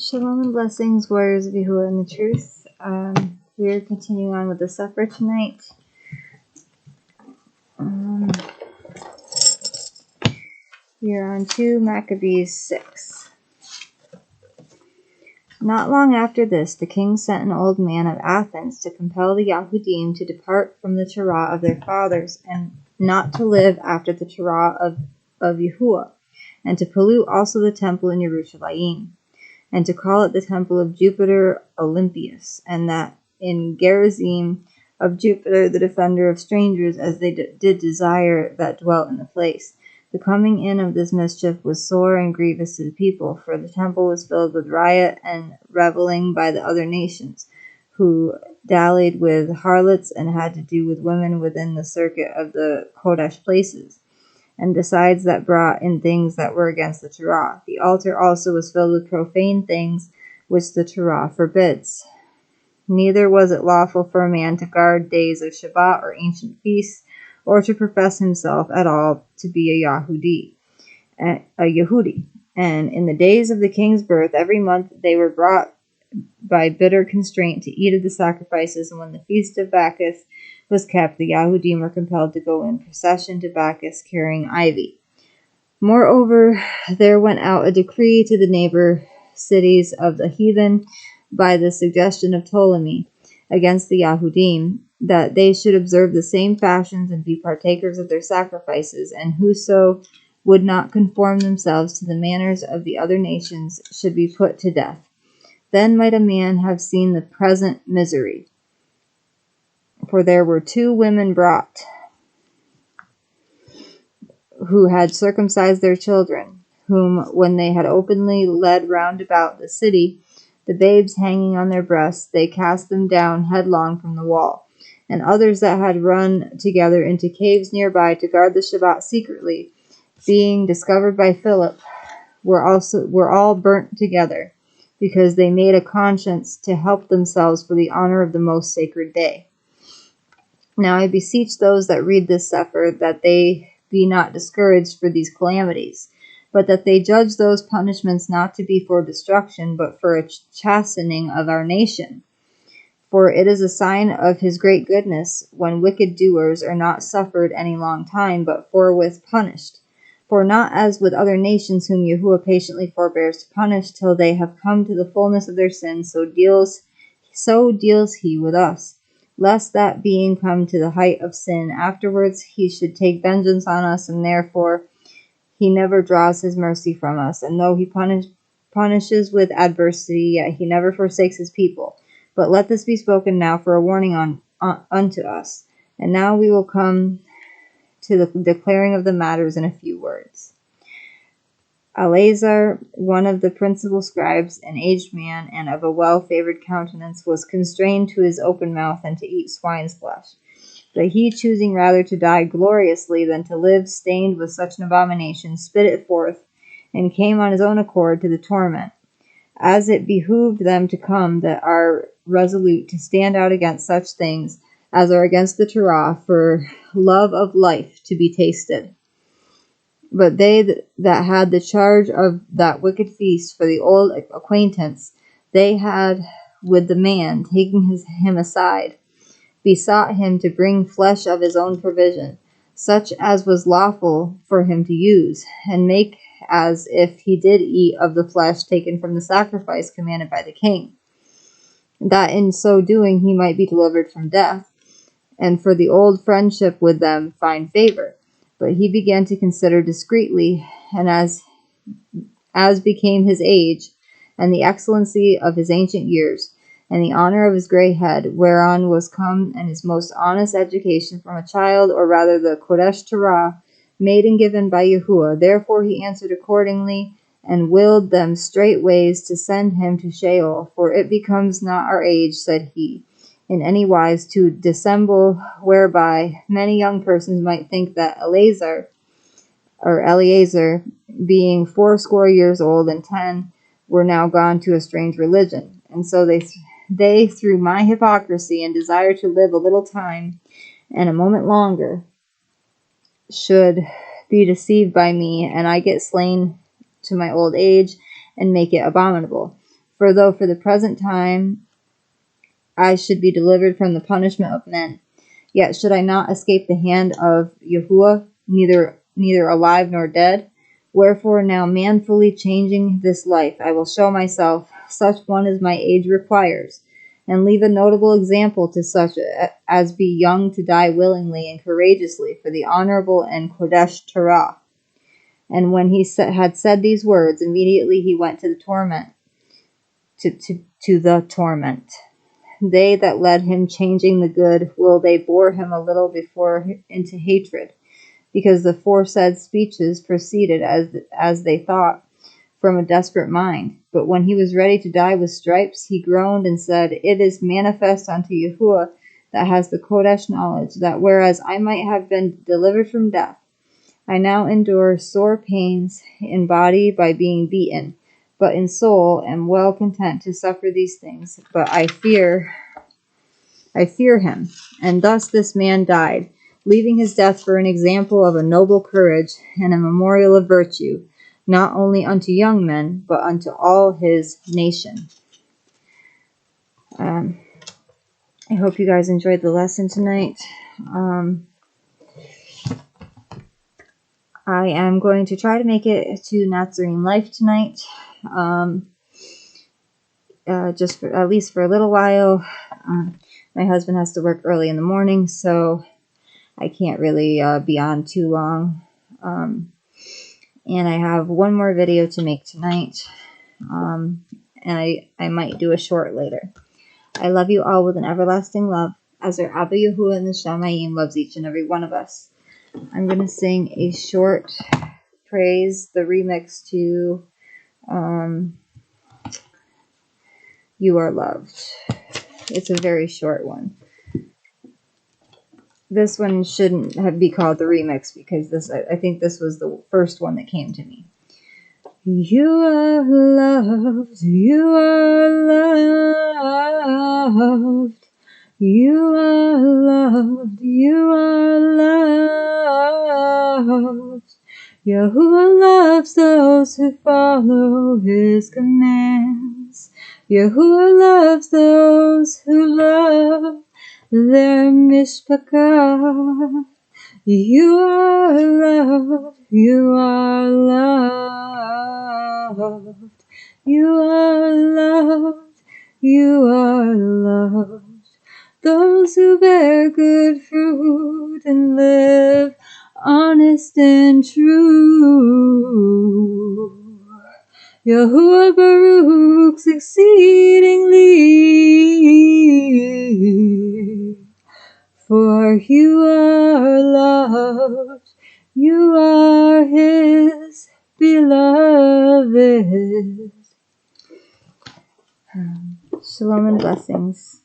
Shalom and blessings, warriors of Yahuah and the truth. We are continuing on with the CEPHER tonight. We are on 2 Maccabees 6. Not long after this, the king sent an old man of Athens to compel the Yahudim to depart from the Torah of their fathers, and not to live after the Torah of Yahuah, and to pollute also the temple in Yerushalayim, and to call it the temple of Jupiter Olympius, and that in Gerizim of Jupiter, the defender of strangers, as they did desire that dwelt in the place. The coming in of this mischief was sore and grievous to the people, for the temple was filled with riot and reveling by the other nations, who dallied with harlots and had to do with women within the circuit of the Kodesh places, and besides that brought in things that were against the Torah. The altar also was filled with profane things which the Torah forbids. Neither was it lawful for a man to guard days of Shabbat or ancient feasts, or to profess himself at all to be a Yehudi. And in the days of the king's birth, every month they were brought by bitter constraint to eat of the sacrifices, and when the feast of Bacchus was kept, the Yahudim were compelled to go in procession to Bacchus carrying ivy. Moreover, there went out a decree to the neighbor cities of the heathen by the suggestion of Ptolemy against the Yahudim, that they should observe the same fashions and be partakers of their sacrifices, and whoso would not conform themselves to the manners of the other nations should be put to death. Then might a man have seen the present misery. For there were 2 women brought, who had circumcised their children, whom when they had openly led round about the city, the babes hanging on their breasts, they cast them down headlong from the wall. And others that had run together into caves nearby to guard the Shabbat secretly, being discovered by Philip, were all burnt together, because they made a conscience to help themselves for the honor of the most sacred day. Now I beseech those that read this CEPHER that they be not discouraged for these calamities, but that they judge those punishments not to be for destruction, but for a chastening of our nation. For it is a sign of his great goodness, when wicked doers are not suffered any long time, but forthwith punished. For not as with other nations whom Yahuah patiently forbears to punish till they have come to the fullness of their sins, so deals he with us, lest that being come to the height of sin, afterwards he should take vengeance on us, and therefore he never draws his mercy from us. And though he punishes with adversity, yet he never forsakes his people. But let this be spoken now for a warning unto us. And now we will come to the declaring of the matters in a few words. Eleazar, one of the principal scribes, an aged man, and of a well-favored countenance, was constrained to his open mouth and to eat swine's flesh. But he, choosing rather to die gloriously than to live stained with such an abomination, spit it forth, and came on his own accord to the torment. As it behooved them to come that are resolute to stand out against such things as are against the Torah, for love of life to be tasted. But they that had the charge of that wicked feast for the old acquaintance they had with the man, taking him aside, besought him to bring flesh of his own provision, such as was lawful for him to use, and make as if he did eat of the flesh taken from the sacrifice commanded by the king, that in so doing he might be delivered from death, and for the old friendship with them find favor. But he began to consider discreetly, and as became his age, and the excellency of his ancient years, and the honor of his gray head, whereon was come and his most honest education from a child, or rather the Kodesh Torah, made and given by Yahuah. Therefore he answered accordingly, and willed them straightways to send him to Sheol, for it becomes not our age, said he, in any wise to dissemble, whereby many young persons might think that Eleazar, being 80 years old and 10, were now gone to a strange religion. And so they through my hypocrisy and desire to live a little time and a moment longer, should be deceived by me, and I get slain to my old age, and make it abominable. For though for the present time I should be delivered from the punishment of men, yet should I not escape the hand of Yahuah, neither alive nor dead. Wherefore now manfully changing this life, I will show myself such one as my age requires, and leave a notable example to such as be young to die willingly and courageously for the honorable and Kodesh Torah. And when he had said these words, immediately he went to the torment. To the torment. They that led him, changing the good, they bore him a little before into hatred, because the foresaid speeches proceeded, as they thought, from a desperate mind. But when he was ready to die with stripes, he groaned and said, It is manifest unto Yahuah that has the Kodesh knowledge, that whereas I might have been delivered from death, I now endure sore pains in body by being beaten, but in soul am well content to suffer these things. But I fear him. And thus this man died, leaving his death for an example of a noble courage and a memorial of virtue, not only unto young men, but unto all his nation. I hope you guys enjoyed the lesson tonight. I am going to try to make it to Nazarene life tonight, just for, at least for a little while. My husband has to work early in the morning, so I can't really be on too long. And I have one more video to make tonight, and I might do a short later. I love you all with an everlasting love, as our Abba Yahuah and the Shamayim loves each and every one of us. I'm going to sing a short praise, the remix to You Are Loved. It's a very short one. This one shouldn't be called the remix, because I think this was the first one that came to me. You are loved, you are loved, you are loved, you are loved. Yahuah loves those who follow his commands. Yahuah loves those who love their mishpachah. You are loved, you are loved, you are loved, you are loved. Those who bear good fruit and live honest and true. Yahuah Baruch exceedingly. For you are loved, you are his beloved. Shalom and blessings.